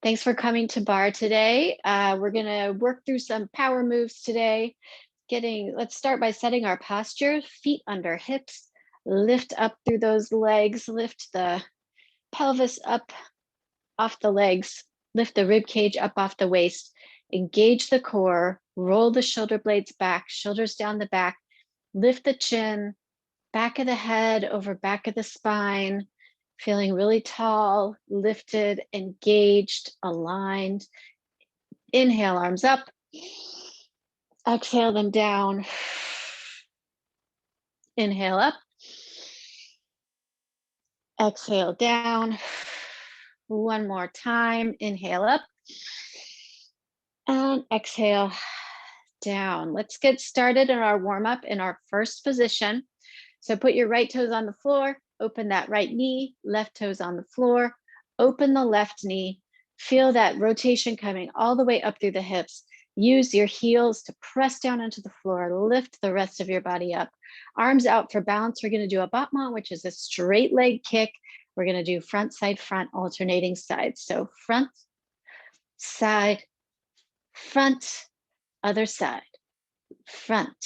Thanks for coming to Barre today. We're gonna work through some power moves today. Let's start by setting our posture, feet under hips, lift up through those legs, lift the pelvis up off the legs, lift the rib cage up off the waist, engage the core, roll the shoulder blades back, shoulders down the back, lift the chin, back of the head over back of the spine, feeling really tall, lifted, engaged, aligned. Inhale, arms up. Exhale them down. Inhale up. Exhale down. One more time. Inhale up. And exhale down. Let's get started in our warm-up in our first position. So put your right toes on the floor, open that right knee, left toes on the floor, open the left knee, feel that rotation coming all the way up through the hips. Use your heels to press down into the floor, lift the rest of your body up. Arms out for balance. We're gonna do a battement, which is a straight leg kick. We're gonna do front, side, front, alternating sides. So front, side, front, other side, front,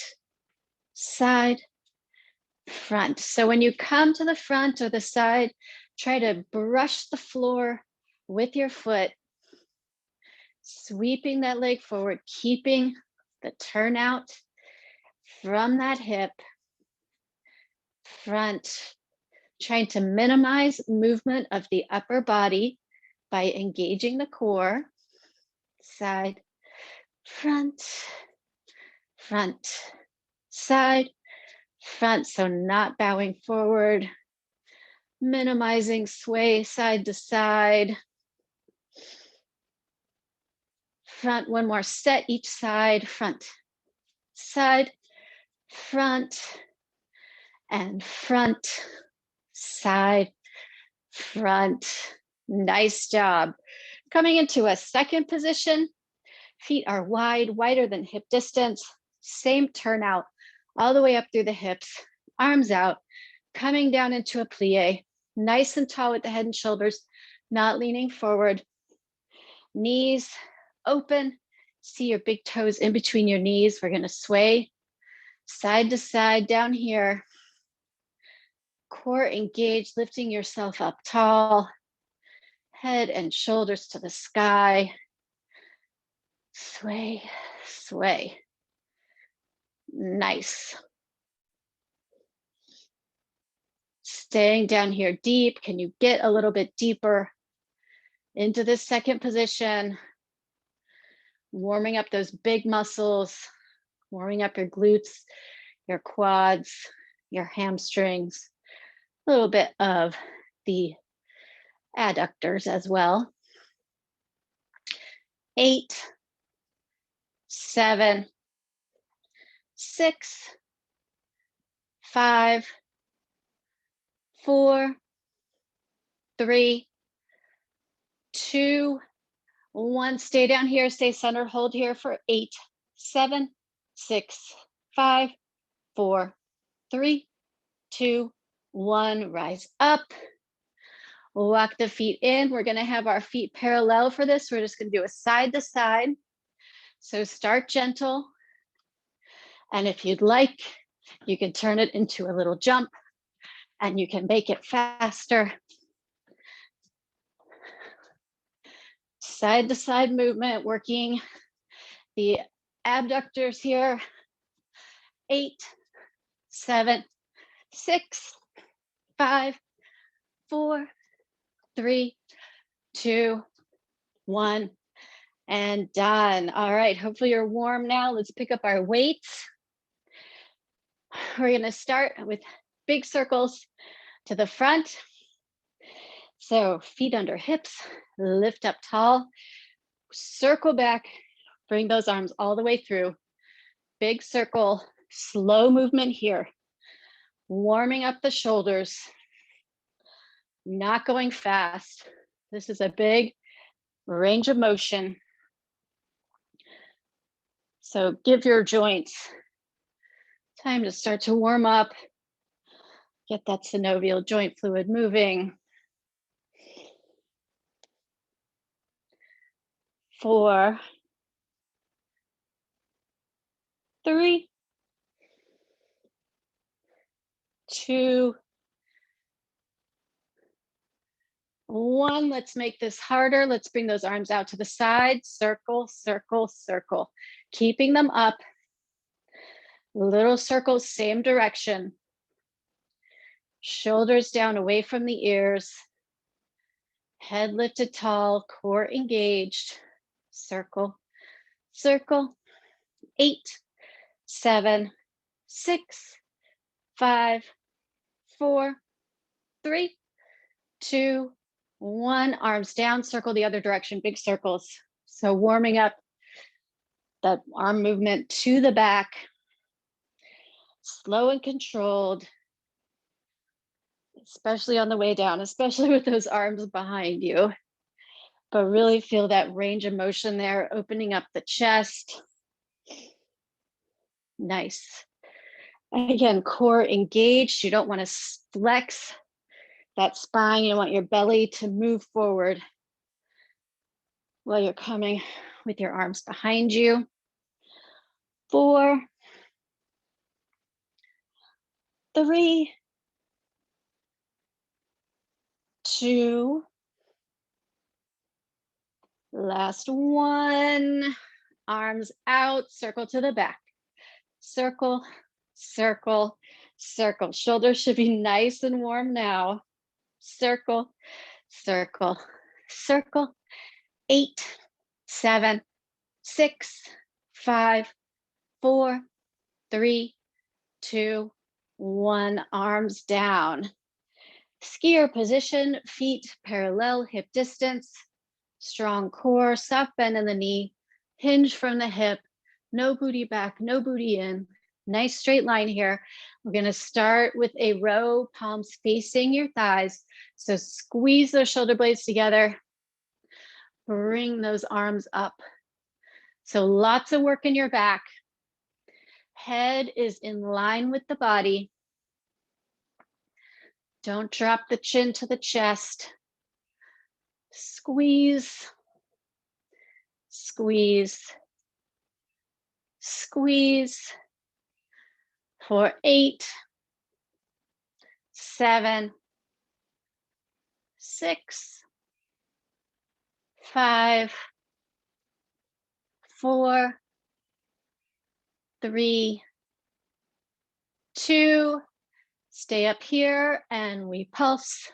side, front. So when you come to the front or the side, try to brush the floor with your foot, sweeping that leg forward, keeping the turnout from that hip, front, trying to minimize movement of the upper body by engaging the core, side, front, front, side, front. So not bowing forward, minimizing sway side to side. Front, one more set each side, front, side, front, and front, side, front. Nice job. Coming into a second position, feet are wide, wider than hip distance, same turnout, all the way up through the hips, arms out, coming down into a plie, nice and tall with the head and shoulders, not leaning forward, knees open, see your big toes in between your knees. We're gonna sway side to side down here, core engaged, lifting yourself up tall, head and shoulders to the sky, sway, sway. Nice. Staying down here deep. Can you get a little bit deeper into this second position? Warming up those big muscles, warming up your glutes, your quads, your hamstrings, a little bit of the adductors as well. 8, 7, 6, 5, 4, 3, 2, 1. Stay down here, stay centered, hold here for 8, 7, 6, 5, 4, 3, 2, 1. Rise up. Walk the feet in. We're gonna have our feet parallel for this. We're just gonna do a side to side. So start gentle. And if you'd like, you can turn it into a little jump and you can make it faster. Side to side movement, working the abductors here. 8, 7, 6, 5, 4, 3, 2, 1, and done. All right, hopefully you're warm now. Let's pick up our weights. We're gonna start with big circles to the front. So feet under hips, lift up tall, circle back, bring those arms all the way through. Big circle, slow movement here. Warming up the shoulders, not going fast. This is a big range of motion. So give your joints time to start to warm up. Get that synovial joint fluid moving. 4, 3, 2, 1. Let's make this harder. Let's bring those arms out to the side. Circle, circle, circle. Keeping them up. Little circles, same direction. Shoulders down away from the ears. Head lifted tall, core engaged. Circle, circle. 8, 7, 6, 5, 4, 3, 2, 1. Arms down, circle the other direction, big circles. So warming up that arm movement to the back. Slow and controlled, especially on the way down, especially with those arms behind you. But really feel that range of motion there, opening up the chest. Nice. Again, core engaged. You don't want to flex that spine. You want your belly to move forward while you're coming with your arms behind you. 4, 3, 2, last 1. Arms out, circle to the back. Circle, circle, circle. Shoulders should be nice and warm now. Circle, circle, circle. 8, 7, 6, 5, 4, 3, 2, 1. Arms down. Skier position, feet parallel, hip distance. Strong core, soft bend in the knee. Hinge from the hip. No booty back, no booty in. Nice straight line here. We're going to start with a row, palms facing your thighs. So squeeze those shoulder blades together. Bring those arms up. So lots of work in your back. Head is in line with the body. Don't drop the chin to the chest. Squeeze, squeeze, squeeze. For 8, 7, 6, 5, 4, 3, 2. Stay up here and we pulse,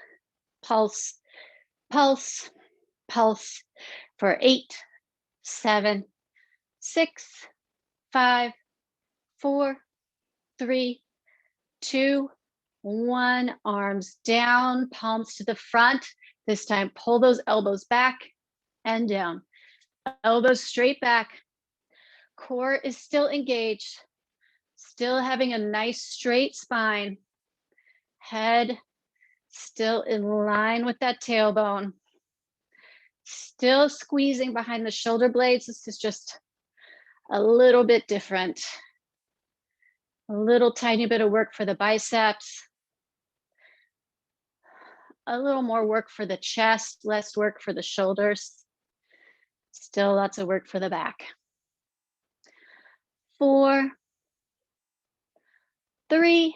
pulse, pulse, pulse for 8, 7, 6, 5, 4, 3, 2, 1. Arms down, palms to the front. This time, pull those elbows back and down. Elbows straight back. Core is still engaged. Still having a nice straight spine. Head still in line with that tailbone. Still squeezing behind the shoulder blades. This is just a little bit different. A little tiny bit of work for the biceps. A little more work for the chest, less work for the shoulders. Still lots of work for the back. 4, 3,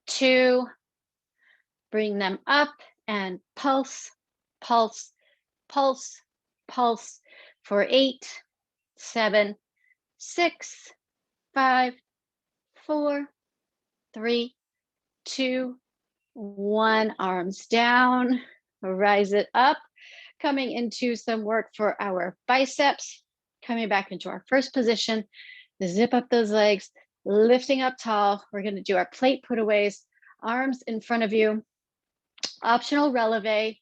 2, bring them up and pulse, pulse, pulse, pulse for 8, 7, 6, 5, 4, 3, 2, 1. Arms down, rise it up, coming into some work for our biceps, coming back into our first position, zip up those legs, lifting up tall. We're going to do our plate putaways, arms in front of you, optional releve,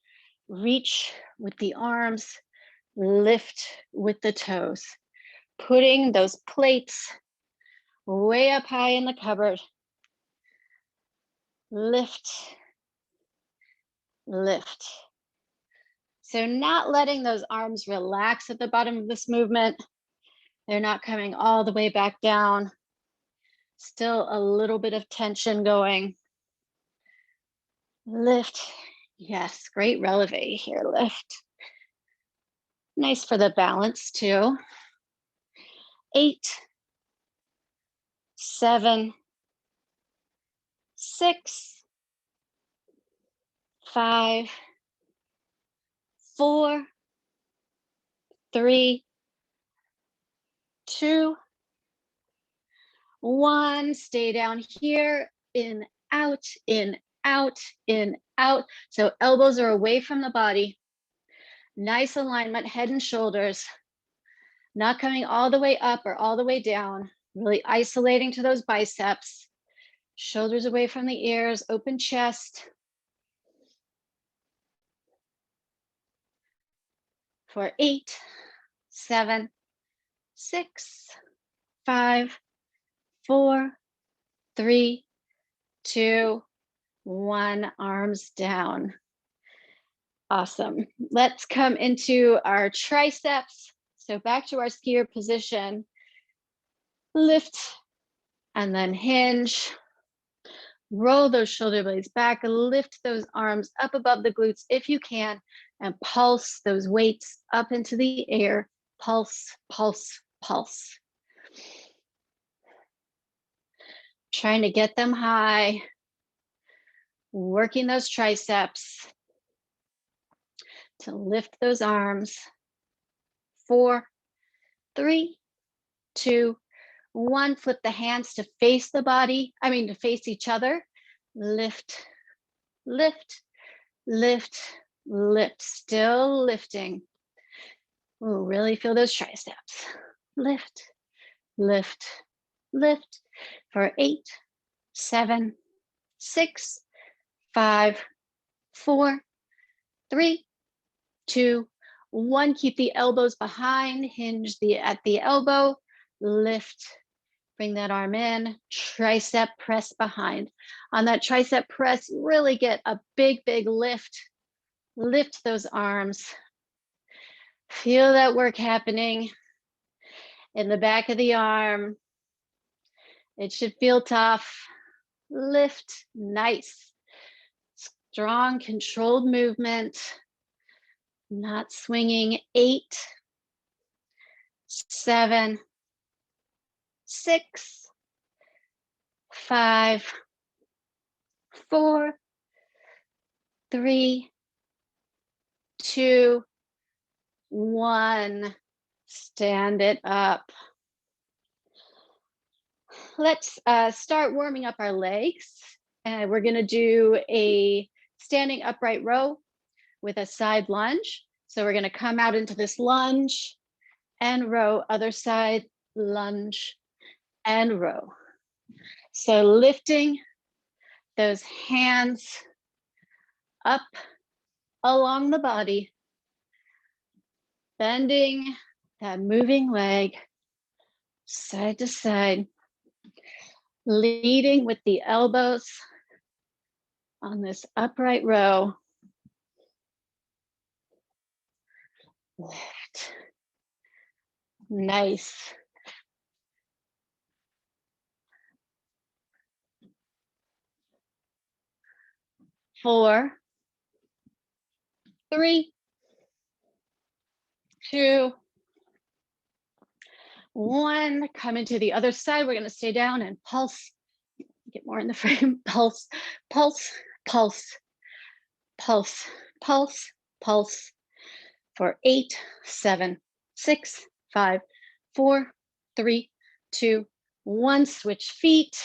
reach with the arms, lift with the toes, putting those plates way up high in the cupboard. Lift, lift. So not letting those arms relax at the bottom of this movement. They're not coming all the way back down. Still a little bit of tension going. Lift. Yes, great releve here. Lift. Nice for the balance too. 8, 7, 6, 5, 4, 3, 2, 1. Stay down here. In, out, in, out, in, out. So elbows are away from the body. Nice alignment, head and shoulders. Not coming all the way up or all the way down. Really isolating to those biceps. Shoulders away from the ears, open chest. For 8, 7, 6, 5, 4, 3, 2, 1. Arms down. Awesome. Let's come into our triceps. So back to our skier position. Lift and then hinge. Roll those shoulder blades back, lift those arms up above the glutes if you can, and pulse those weights up into the air. Pulse, pulse, pulse. Trying to get them high, working those triceps to lift those arms. 4, 3, 2, 1. Flip the hands to face the body, to face each other. Lift, lift, lift, lift. Still lifting. Ooh, really feel those triceps. Lift, lift, lift. For 8, 7, 6, 5, 4, 3, 2, 1. Keep the elbows behind, hinge at the elbow, lift, bring that arm in, tricep press behind. On that tricep press, really get a big, big lift. Lift those arms. Feel that work happening in the back of the arm. It should feel tough. Lift, nice. Strong, controlled movement. Not swinging. 8, 7, 6, 5, 4, 3, 2, 1. Stand it up. Let's start warming up our legs. And we're going to do a standing upright row with a side lunge. So we're going to come out into this lunge and row, other side, lunge and row. So lifting those hands up along the body, bending that moving leg side to side, leading with the elbows on this upright row. Lift. Nice. Four, 3, 2, 1. Come into the other side. We're going to stay down and pulse. Get more in the frame. Pulse, pulse, pulse, pulse, pulse, pulse. For 8, 7, 6, 5, 4, 3, 2, 1. Switch feet.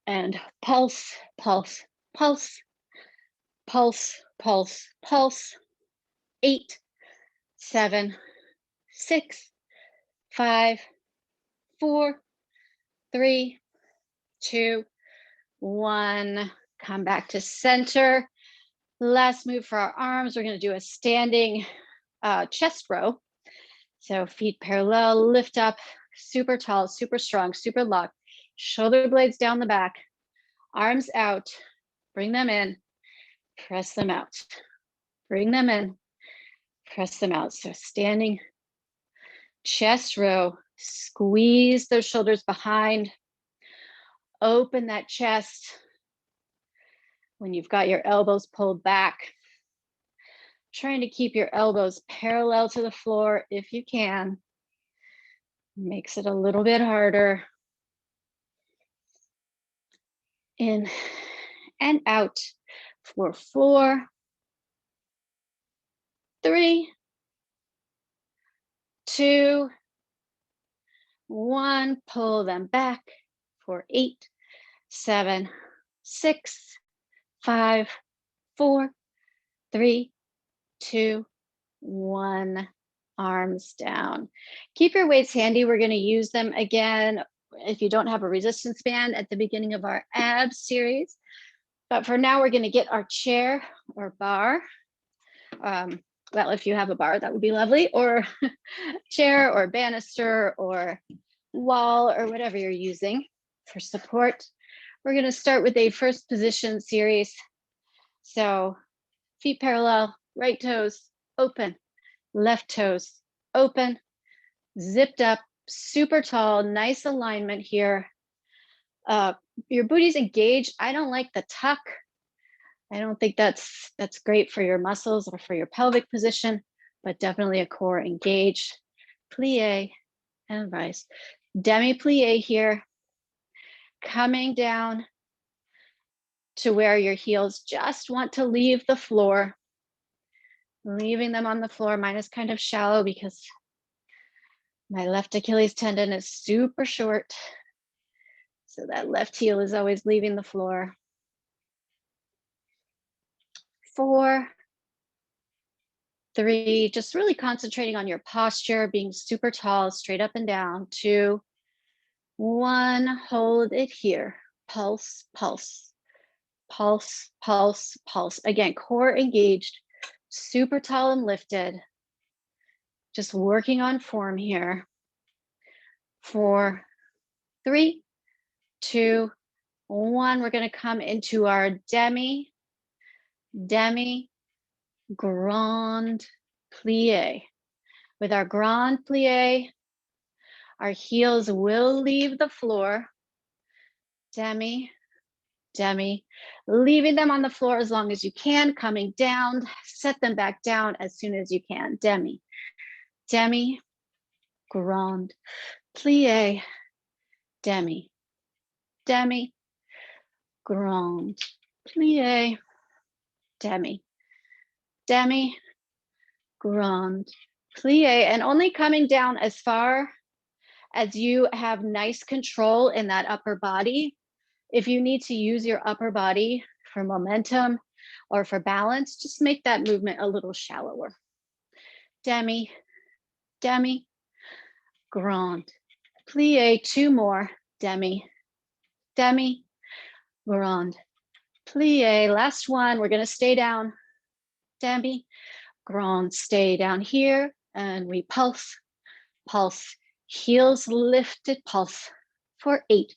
And pulse, pulse, pulse, pulse, pulse, pulse. 8, 7, 6, 5, 4, 3, 2, 1. Come back to center. Last move for our arms. We're going to do a standing chest row. So feet parallel, lift up, super tall, super strong, super locked. Shoulder blades down the back, arms out, bring them in, press them out. Bring them in, press them out. So standing chest row, squeeze those shoulders behind, open that chest. When you've got your elbows pulled back, Trying to keep your elbows parallel to the floor if you can. Makes it a little bit harder. In and out for 4, 3, 2, 1. Pull them back for 8, 7, 6, 5, 4, 3, 2, 1. Arms down. Keep your weights handy. We're going to use them again if you don't have a resistance band at the beginning of our abs series. But for now, we're going to get our chair or bar. Well, if you have a bar, that would be lovely, or chair or banister or wall or whatever you're using for support. We're going to start with a first position series. So feet parallel, right toes open, left toes open, zipped up, super tall, nice alignment here. Your booty's engaged. I don't like the tuck. I don't think that's great for your muscles or for your pelvic position, but definitely a core engaged. Plie and rise. Demi-plie here, coming down to where your heels just want to leave the floor. Leaving them on the floor. Mine is kind of shallow because my left Achilles tendon is super short. So that left heel is always leaving the floor. 4, 3, just really concentrating on your posture, being super tall, straight up and down. 2, 1, hold it here. Pulse, pulse, pulse, pulse, pulse. Again, core engaged, super tall and lifted. Just working on form here. 4, 3, 2, 1. We're going to come into our demi, grand plie. With our grand plie, our heels will leave the floor. Demi, leaving them on the floor as long as you can, coming down, set them back down as soon as you can. Demi, grand plie, demi, grand plie, demi, grand plie, and only coming down as far as you have nice control in that upper body. If you need to use your upper body for momentum or for balance, just make that movement a little shallower. Demi, grand plie. 2 more. Demi, grand plie. Last one. We're going to stay down. Demi, grand. Stay down here, and we pulse, pulse. Heels lifted, pulse for 8,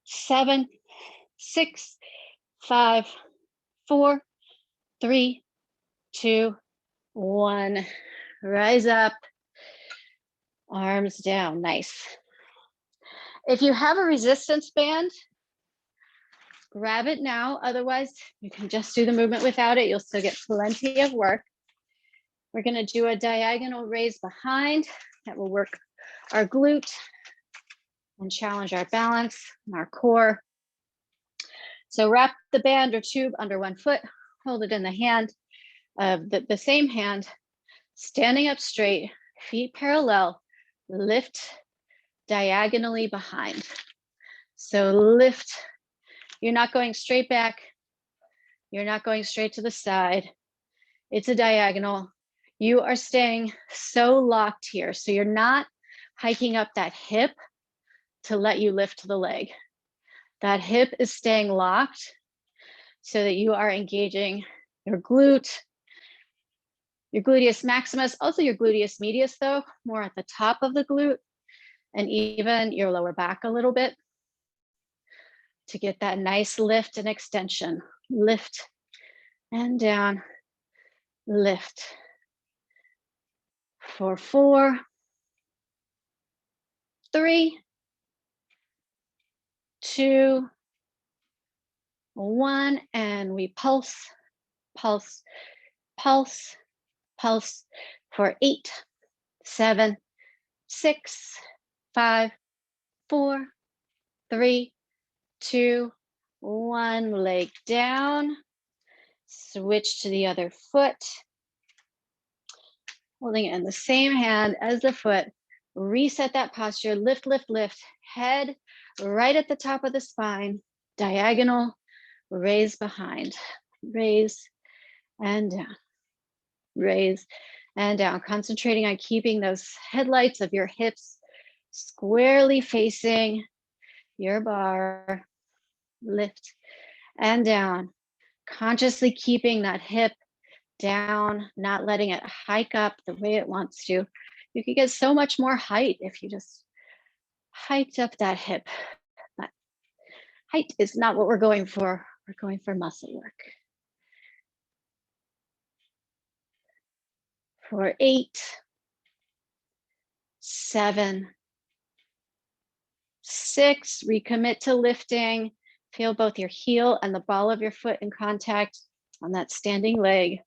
7, 6, 5, 4, 3, 2, 1. Rise up, arms down. Nice. If you have a resistance band, grab it now. Otherwise, you can just do the movement without it. You'll still get plenty of work. We're going to do a diagonal raise behind. That will work our glute and challenge our balance and our core. So wrap the band or tube under one foot, hold it in the hand, the same hand, standing up straight, feet parallel, lift diagonally behind. So lift, you're not going straight back, you're not going straight to the side. It's a diagonal. You are staying so locked here. So you're not hiking up that hip to let you lift the leg. That hip is staying locked so that you are engaging your glute, your gluteus maximus, also your gluteus medius though, more at the top of the glute, and even your lower back a little bit to get that nice lift and extension. Lift and down, lift. For 4, 3, 2, 1, and we pulse, pulse, pulse, pulse for 8, 7, 6, 5, 4, 3, 2, 1. Leg down. Switch to the other foot. Holding it in the same hand as the foot. Reset that posture. Lift, lift, lift. Head right at the top of the spine. Diagonal. Raise behind. Raise and down. Raise and down. Concentrating on keeping those headlights of your hips squarely facing your bar. Lift and down. Consciously keeping that hip down, not letting it hike up the way it wants to. You could get so much more height if you just hiked up that hip. But height is not what we're going for. We're going for muscle work. For 8, 7, 6, recommit to lifting. Feel both your heel and the ball of your foot in contact on that standing leg.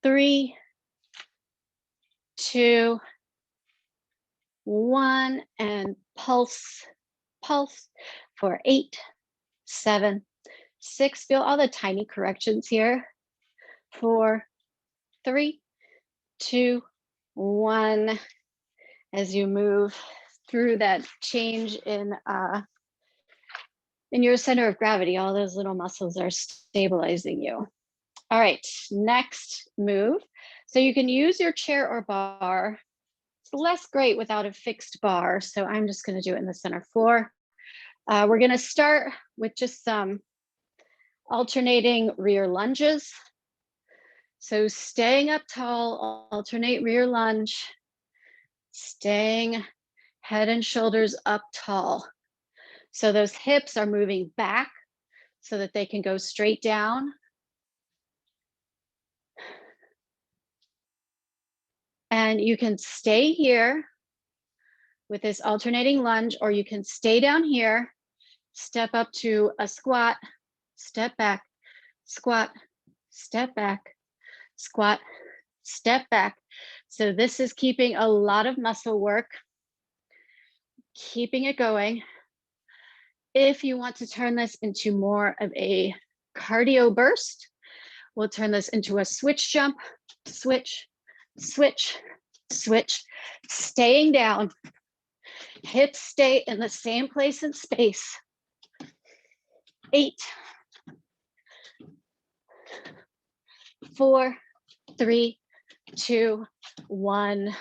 3, 2, 1, and pulse, pulse for 8, 7, 6. Feel all the tiny corrections here. 4, 3, 2, 1. As you move through that change in your center of gravity, all those little muscles are stabilizing you. All right, next move. So you can use your chair or bar. It's less great without a fixed bar, so I'm just going to do it in the center floor. We're going to start with just some alternating rear lunges. So staying up tall, alternate rear lunge, staying head and shoulders up tall. So those hips are moving back so that they can go straight down. And you can stay here with this alternating lunge, or you can stay down here, step up to a squat, step back, squat, step back, squat, step back. So this is keeping a lot of muscle work, keeping it going. If you want to turn this into more of a cardio burst, we'll turn this into a switch jump, switch, switch, switch, staying down. Hips stay in the same place in space. 8, 4, 3, 2, 1.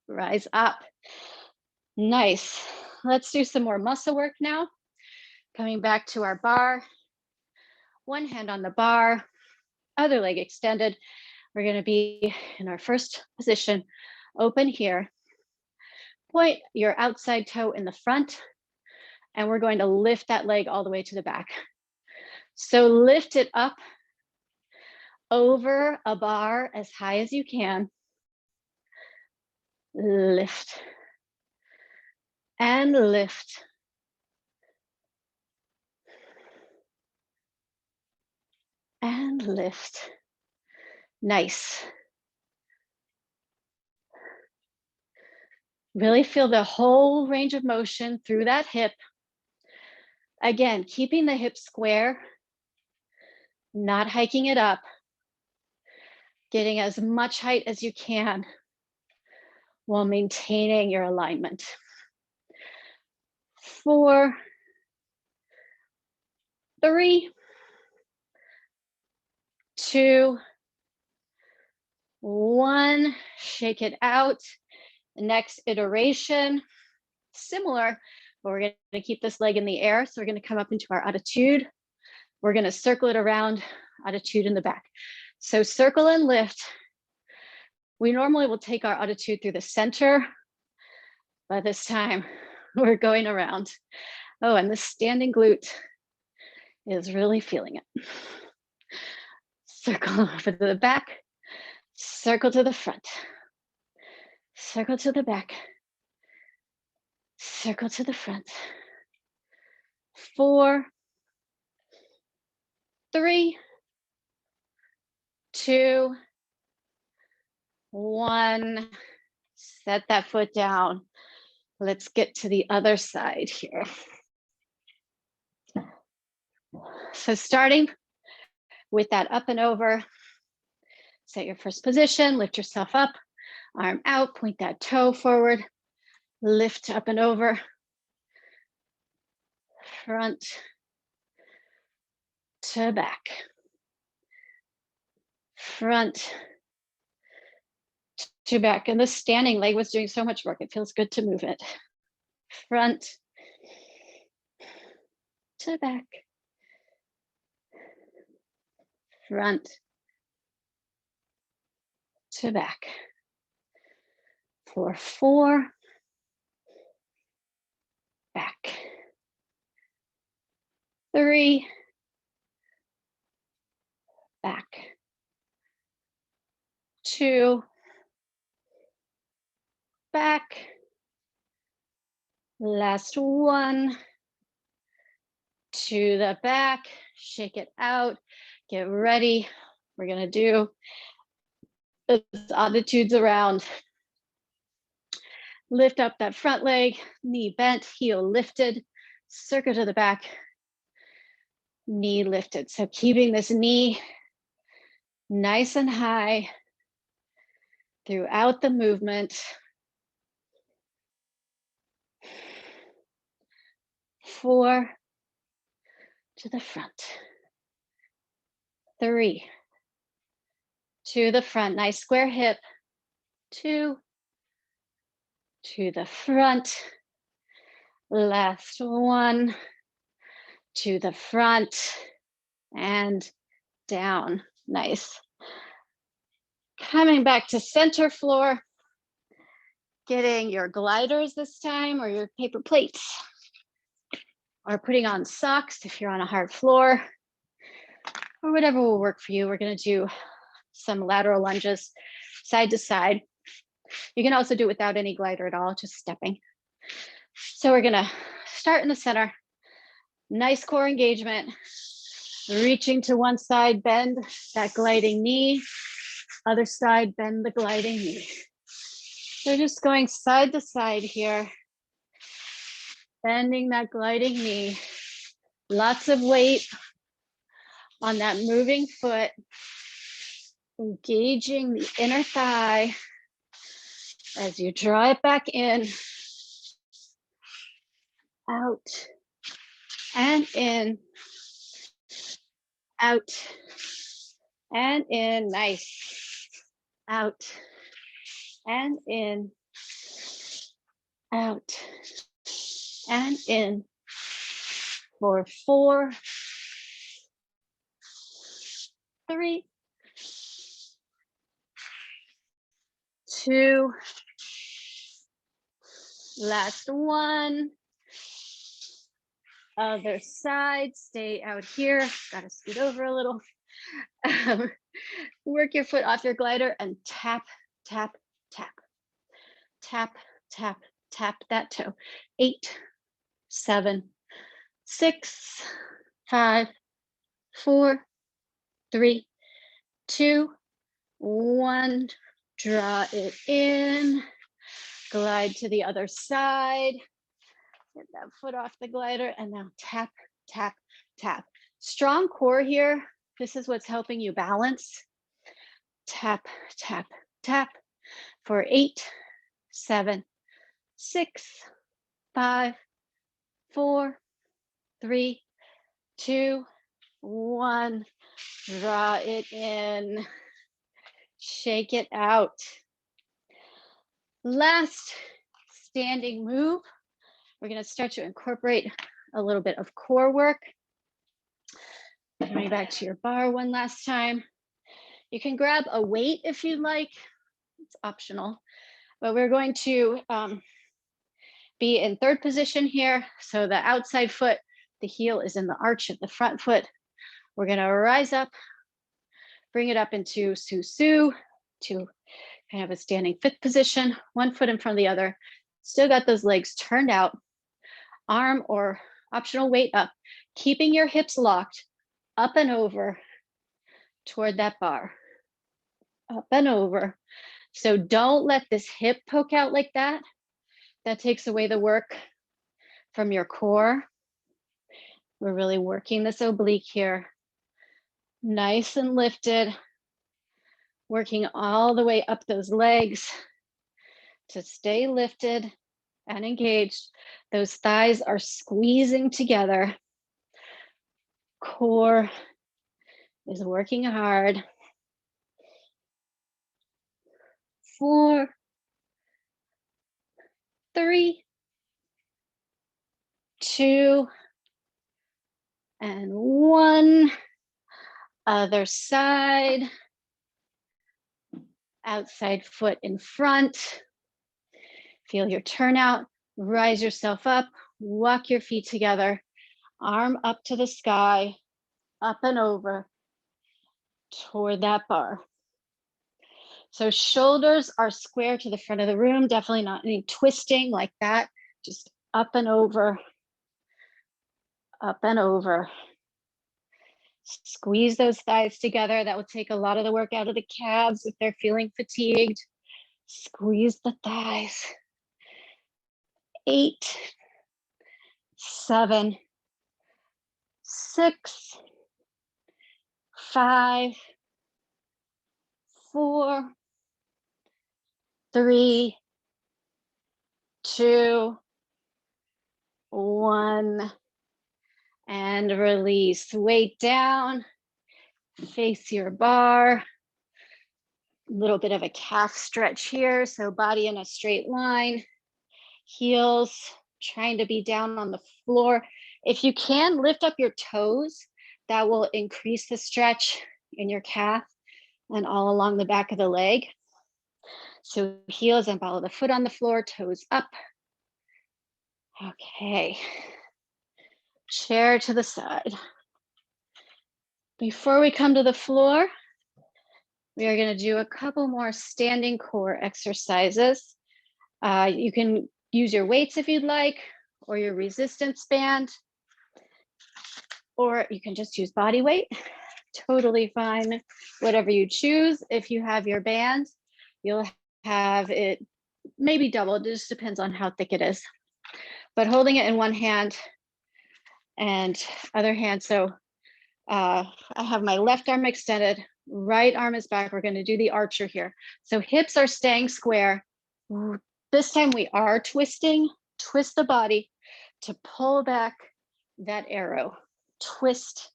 Rise up. Nice. Let's do some more muscle work now. Coming back to our bar. One hand on the bar, other leg extended. We're going to be in our first position, open here. Point your outside toe in the front, and we're going to lift that leg all the way to the back. So lift it up over a bar as high as you can. Lift and lift. And lift. Nice. Really feel the whole range of motion through that hip. Again, keeping the hip square, not hiking it up, getting as much height as you can while maintaining your alignment. 4, 3, 2, 1. Shake it out. The next iteration, similar, but we're going to keep this leg in the air. So we're going to come up into our attitude. We're going to circle it around, attitude in the back. So circle and lift. We normally will take our attitude through the center, but this time we're going around. Oh, and the standing glute is really feeling it. Circle over to the back, circle to the front, circle to the back, circle to the front. 4, 3, 2, 1. Set that foot down. Let's get to the other side here. So starting with that up and over, set your first position, lift yourself up, arm out, point that toe forward, lift up and over, front to back, front to back. And the standing leg was doing so much work. It feels good to move it. Front to back, front to back. For 4, back. 3, back. 2, back. Last 1, to the back, shake it out, get ready. We're gonna do the attitudes around. Lift up that front leg, knee bent, heel lifted, circle to the back, knee lifted. So keeping this knee nice and high throughout the movement. 4, to the front. 3, to the front, nice square hip. 2, to the front. Last 1, to the front and down. Nice. Coming back to center floor, getting your gliders this time or your paper plates, or putting on socks if you're on a hard floor, or whatever will work for you. We're gonna do some lateral lunges side to side. You can also do it without any glider at all, just stepping. So we're gonna start in the center. Nice core engagement. Reaching to one side, bend that gliding knee. Other side, bend the gliding knee. So just going side to side here. Bending that gliding knee. Lots of weight on that moving foot. Engaging the inner thigh as you draw it back in. Out and in. Out and in. Nice. Out and in. Out and in. For 4, 3, 2, last 1. Other side, stay out here. Gotta scoot over a little. Work your foot off your glider and tap, tap, tap. Tap, tap, tap that toe. 8, 7, 6, 5, 4, 3, 2, 1. Draw it in. Glide to the other side. Get that foot off the glider and now tap, tap, tap. Strong core here. This is what's helping you balance. Tap, tap, tap. For 8, 7, 6, 5, 4, 3, 2, 1. Draw it in. Shake it out. Last standing move. We're going to start to incorporate a little bit of core work. Coming back to your bar one last time. You can grab a weight if you'd like. It's optional. But we're going to be in third position here. So the outside foot, the heel is in the arch of the front foot. We're going to rise up, bring it up into Su-Su to kind of a standing fifth position, one foot in front of the other. Still got those legs turned out. Arm or optional weight up, keeping your hips locked, up and over toward that bar. Up and over So don't let this hip poke out like that. That takes away the work from your core. We're really working this oblique here. Nice and lifted, working all the way up those legs to stay lifted and engaged. Those thighs are squeezing together. Core is working hard. 4, 3, 2, and 1. Other side. Outside foot in front. Feel your turnout. Rise yourself up. Walk your feet together. Arm up to the sky. Up and over toward that bar. So shoulders are square to the front of the room. Definitely not any twisting like that. Just up and over. Up and over. Squeeze those thighs together. That will take a lot of the work out of the calves if they're feeling fatigued. Squeeze the thighs. 8, 7, 6, 5, 4, 3, 2, 1, and release. Weight down, face your bar. A little bit of a calf stretch here, so body in a straight line. Heels trying to be down on the floor. If you can, lift up your toes. That will increase the stretch in your calf and all along the back of the leg. So heels and ball of the foot on the floor, toes up. Okay. Chair to the side. Before we come to the floor, we are going to do a couple more standing core exercises. You can use your weights if you'd like, or your resistance band, or you can just use body weight. Totally fine, whatever you choose. If you have your band, you'll have it maybe double. It just depends on how thick it is. But holding it in one hand and other hand. So I have my left arm extended, right arm is back. We're going to do the archer here. So hips are staying square. This time we are twisting. Twist the body to pull back that arrow. Twist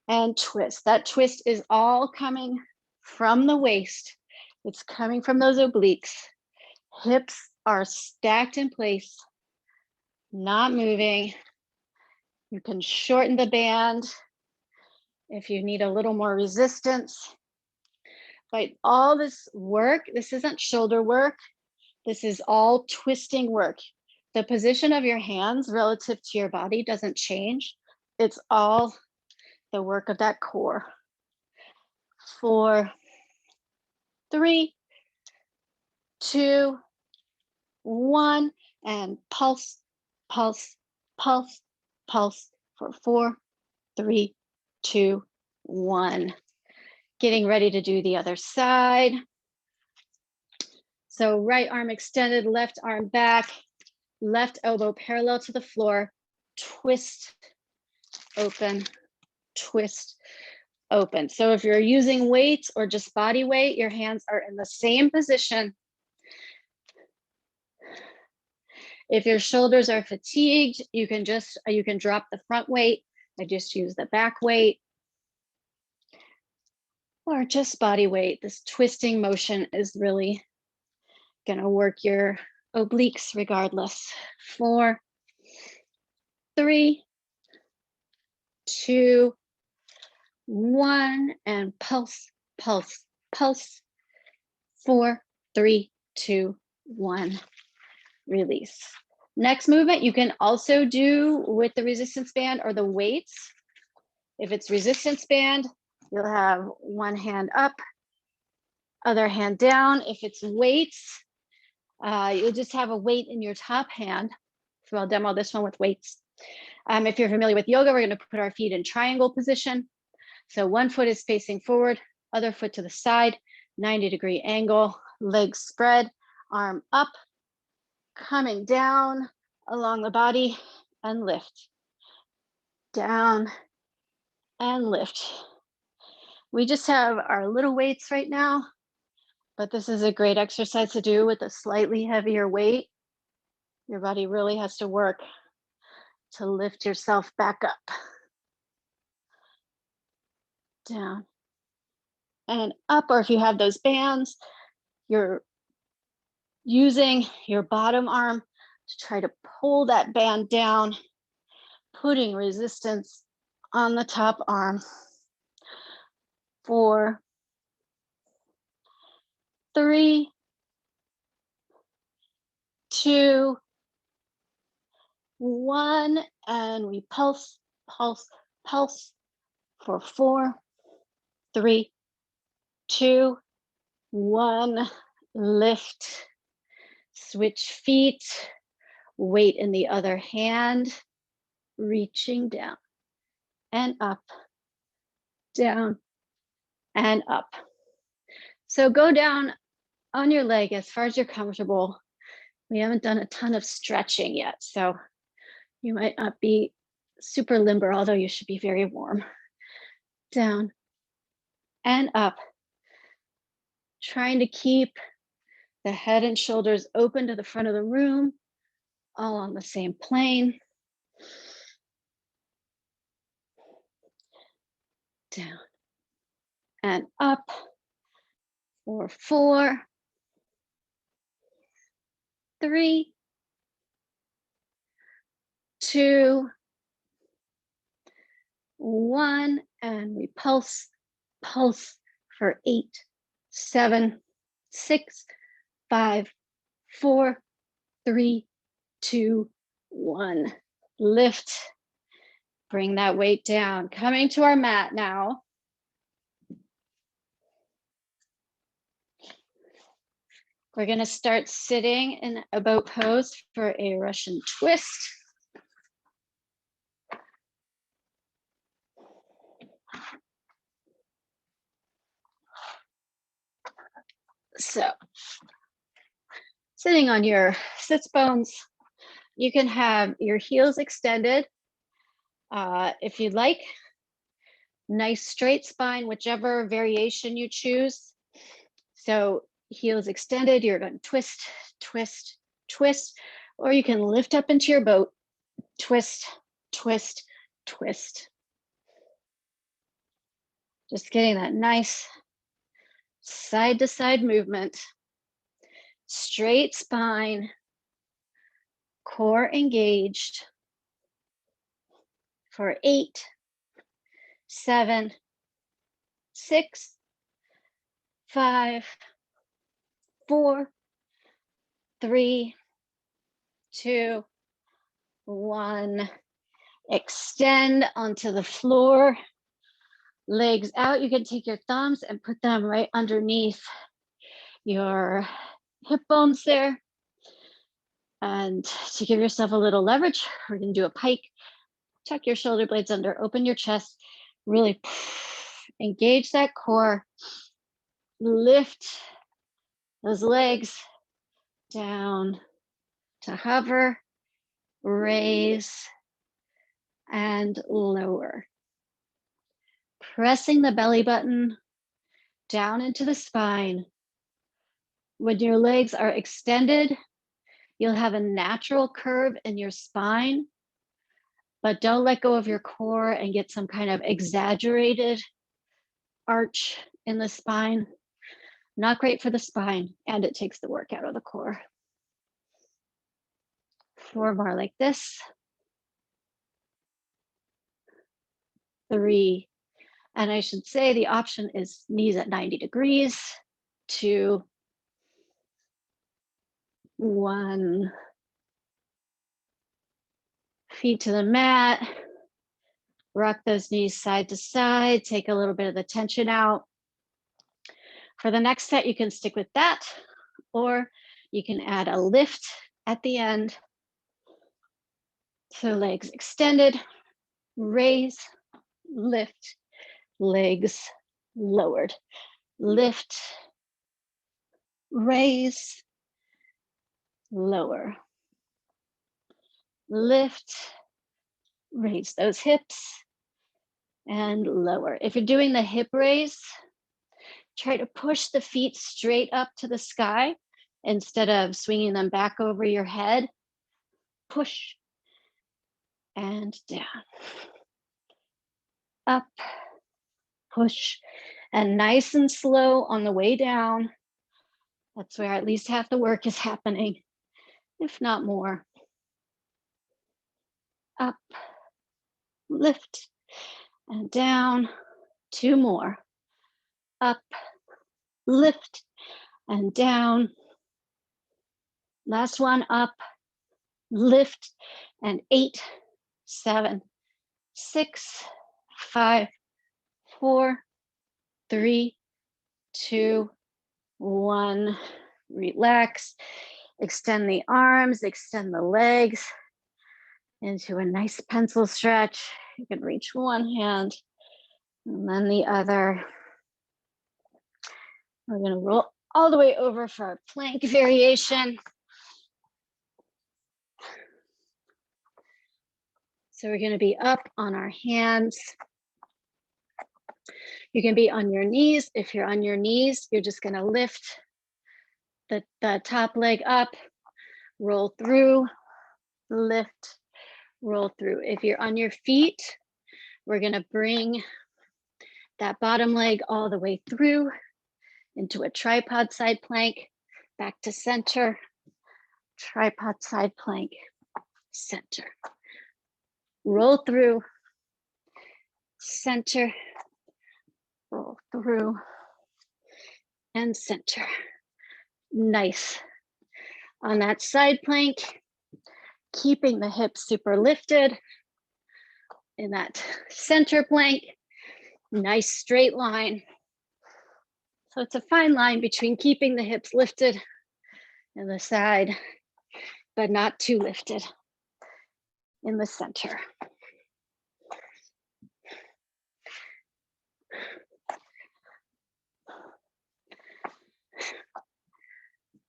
and twist. That twist is all coming from the waist. It's coming from those obliques. Hips are stacked in place, not moving. You can shorten the band if you need a little more resistance. But all this work, this isn't shoulder work. This is all twisting work. The position of your hands relative to your body doesn't change. It's all the work of that core. 4, 3, 2, 1, and pulse, pulse, pulse, pulse for 4, 3, 2, 1. Getting ready to do the other side. So right arm extended, left arm back, left elbow parallel to the floor, twist, open, twist, open. So if you're using weights or just body weight, your hands are in the same position. If your shoulders are fatigued, you can drop the front weight. I just use the back weight. Or just body weight. This twisting motion is really gonna work your obliques regardless. 4, 3, 2, 1, and pulse, pulse, pulse. 4, 3, 2, 1. Release. Next movement you can also do with the resistance band or the weights. If it's resistance band, you'll have one hand up, other hand down. If it's weights, you'll just have a weight in your top hand. So I'll demo this one with weights. If you're familiar with yoga, we're going to put our feet in triangle position. So one foot is facing forward, other foot to the side, 90-degree angle. legs spread, arm up, coming down along the body and lift. Down and lift. We just have our little weights right now, but this is a great exercise to do with a slightly heavier weight. Your body really has to work to lift yourself back up. Down and up, or if you have those bands, you're using your bottom arm to try to pull that band down, putting resistance on the top arm. 4, 3, 2, 1, and we pulse, pulse, pulse for 4, 3, 2, 1. Lift, switch feet, weight in the other hand, reaching down and up, down and up. So go down on your leg as far as you're comfortable. We haven't done a ton of stretching yet, so you might not be super limber, although you should be very warm. Down and up. Trying to keep the head and shoulders open to the front of the room, all on the same plane. Down and up for 4, 3, 2, 1, and we pulse, pulse for 8, 7, 6, 5, 4, 3, 2, 1. Lift, bring that weight down. Coming to our mat now. We're going to start sitting in a boat pose for a Russian twist. So, sitting on your sits bones, you can have your heels extended if you'd like. Nice straight spine, whichever variation you choose. So heels extended, you're going to twist, twist, twist, or you can lift up into your boat, twist, twist, twist. Just getting that nice side to side movement. Straight spine, core engaged for 8, 7, 6, 5, 4, 3, 2, 1. Extend onto the floor. Legs out. You can take your thumbs and put them right underneath your hip bones there. And to give yourself a little leverage, we're going to do a pike. Tuck your shoulder blades under, open your chest, really engage that core, lift those legs down to hover, raise, and lower. Pressing the belly button down into the spine. When your legs are extended, you'll have a natural curve in your spine, but don't let go of your core and get some kind of exaggerated arch in the spine. Not great for the spine, and it takes the work out of the core. 4 more like this. 3, and I should say the option is knees at 90 degrees. 2, 1. Feet to the mat. Rock those knees side to side. Take a little bit of the tension out. For the next set, you can stick with that, or you can add a lift at the end. So legs extended, raise, lift, legs lowered, lift, raise, lower, lift, raise those hips, and lower. If you're doing the hip raise, try to push the feet straight up to the sky instead of swinging them back over your head. Push and down. Up, push, and nice and slow on the way down. That's where at least half the work is happening, if not more. Up, lift, and down. 2 more. Up, lift, and down. Last one, up, lift, and 8, 7, 6, 5, 4, 3, 2, 1. Relax. Extend the arms, extend the legs into a nice pencil stretch. You can reach one hand and then the other. We're going to roll all the way over for our plank variation. So we're going to be up on our hands. You can be on your knees. If you're on your knees, you're just going to lift the top leg up, roll through, lift, roll through. If you're on your feet, we're going to bring that bottom leg all the way through into a tripod side plank, back to center, tripod side plank, center. Roll through, center, roll through, and center. Nice. On that side plank, keeping the hips super lifted. In that center plank, nice straight line. So it's a fine line between keeping the hips lifted in the side, but not too lifted in the center.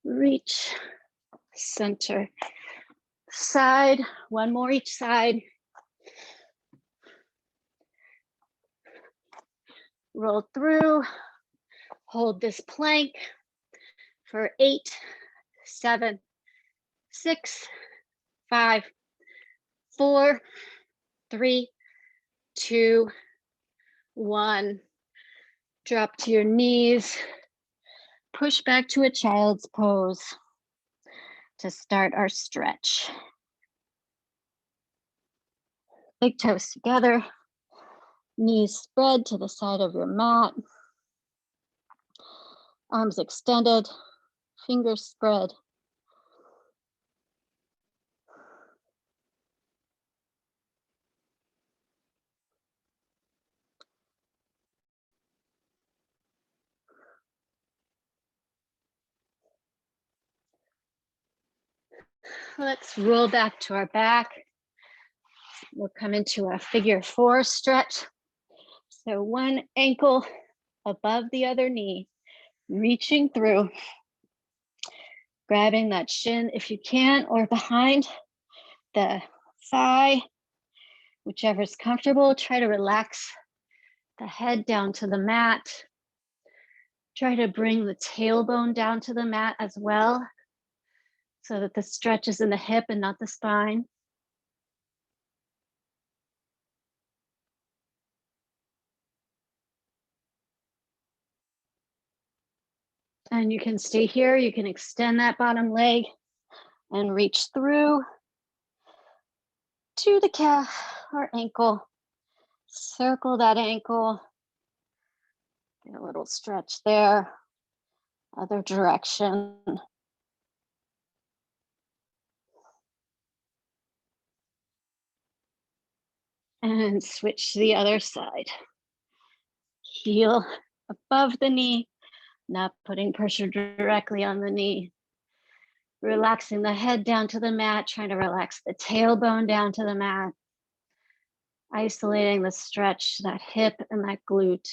Reach, center, side, one more each side. Roll through, hold this plank for 8, 7, 6, 5, 4, 3, 2, 1. Drop to your knees. Push back to a child's pose to start our stretch. Big toes together, knees spread to the side of your mat, arms extended, fingers spread. Let's roll back to our back. We'll come into a figure 4 stretch. So one ankle above the other knee, reaching through, grabbing that shin if you can, or behind the thigh, whichever's comfortable. Try to relax the head down to the mat. Try to bring the tailbone down to the mat as well, so that the stretch is in the hip and not the spine. And you can stay here. You can extend that bottom leg and reach through to the calf or ankle. Circle that ankle. Get a little stretch there. Other direction. And switch to the other side. Heel above the knee, not putting pressure directly on the knee. Relaxing the head down to the mat, trying to relax the tailbone down to the mat. Isolating the stretch, that hip and that glute.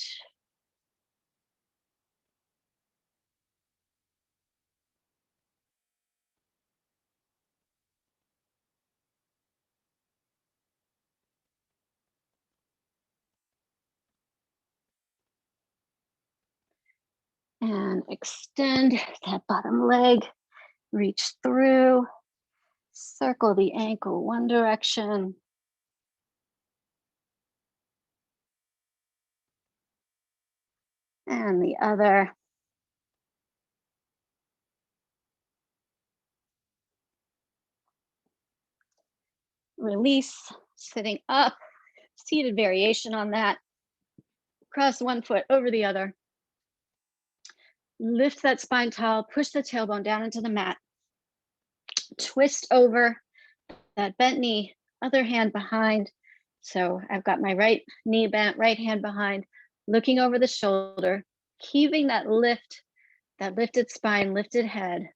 And extend that bottom leg, reach through, circle the ankle one direction. And the other. Release, sitting up, seated variation on that. Cross one foot over the other. Lift that spine tall, push the tailbone down into the mat. Twist over that bent knee, other hand behind. So I've got my right knee bent, right hand behind, looking over the shoulder, keeping that lift, that lifted spine, lifted head.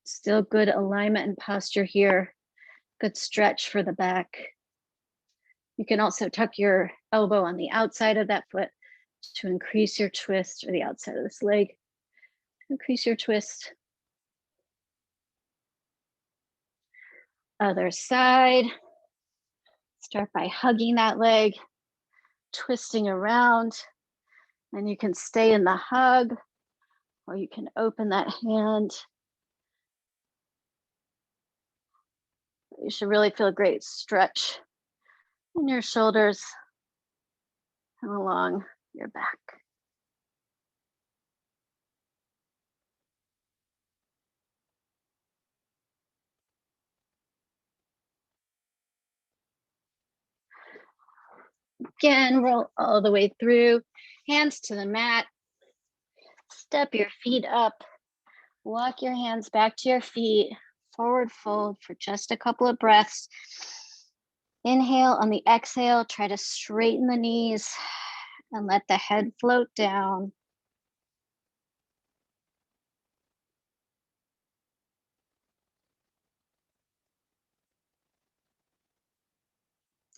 Still good alignment and posture here. Good stretch for the back. You can also tuck your elbow on the outside of that foot to increase your twist, or the outside of this leg, increase your twist. Other side. Start by hugging that leg, twisting around, and you can stay in the hug, or you can open that hand. You should really feel a great stretch in your shoulders and along your back. Again, roll all the way through, hands to the mat. Step your feet up, walk your hands back to your feet, forward fold for just a couple of breaths. Inhale, on the exhale, try to straighten the knees and let the head float down.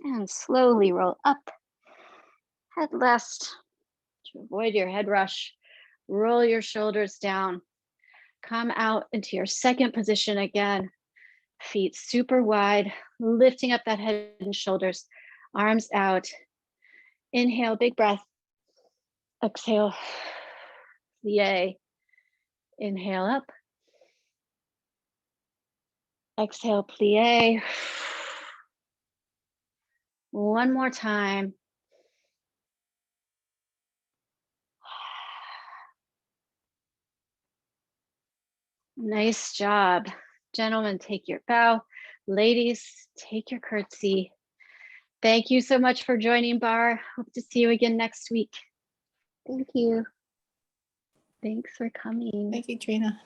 And slowly roll up, head rest. To avoid your head rush, roll your shoulders down. Come out into your second position again. Feet super wide, lifting up that head and shoulders, arms out. Inhale, big breath. Exhale, plie. Inhale up. Exhale, plie. One more time. Nice job. Gentlemen, take your bow. Ladies, take your curtsy. Thank you so much for joining, Barre. Hope to see you again next week. Thank you. Thanks for coming. Thank you, Trena.